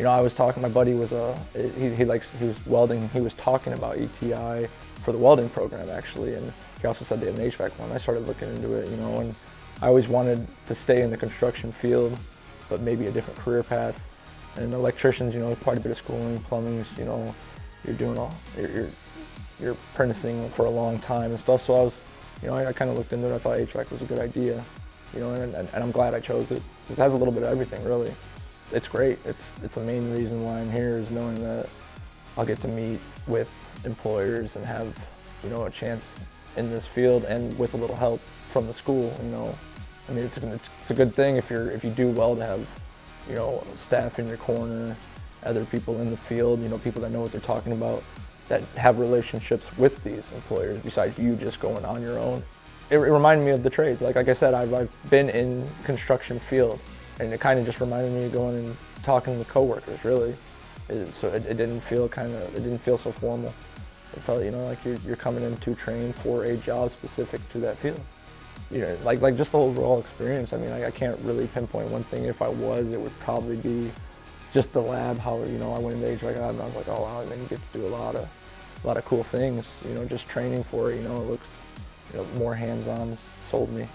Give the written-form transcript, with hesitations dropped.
You know, I was talking, my buddy was he was welding, he was talking about ETI for the welding program actually, and he also said they had an HVAC one. I started looking into it, you know, and I always wanted to stay in the construction field, but maybe a different career path. And electricians, you know, quite a bit of schooling, plumbing's, you know, you're doing you're apprenticing for a long time and stuff. So I was, you know, I kind of looked into it. I thought HVAC was a good idea, you know, and I'm glad I chose it. It has a little bit of everything, really. It's great. It's the main reason why I'm here is knowing that I'll get to meet with employers and have, you know, a chance in this field and with a little help from the school, you know. I mean, it's a good thing if you do well to have, you know, staff in your corner, other people in the field, you know, people that know what they're talking about, that have relationships with these employers besides you just going on your own. It reminded me of the trades. Like I said, I've been in construction field, and it kind of just reminded me of going and talking to coworkers, really. So it didn't feel so formal. It felt, you know, like you're coming in to train for a job specific to that field. You know, like just the overall experience. I mean, I can't really pinpoint one thing. If I was, it would probably be just the lab. How, you know, I went into HVAC lab and I was like, oh wow, and then you get to do a lot of cool things. You know, just training for it. You know, it looks, you know, more hands-on sold me.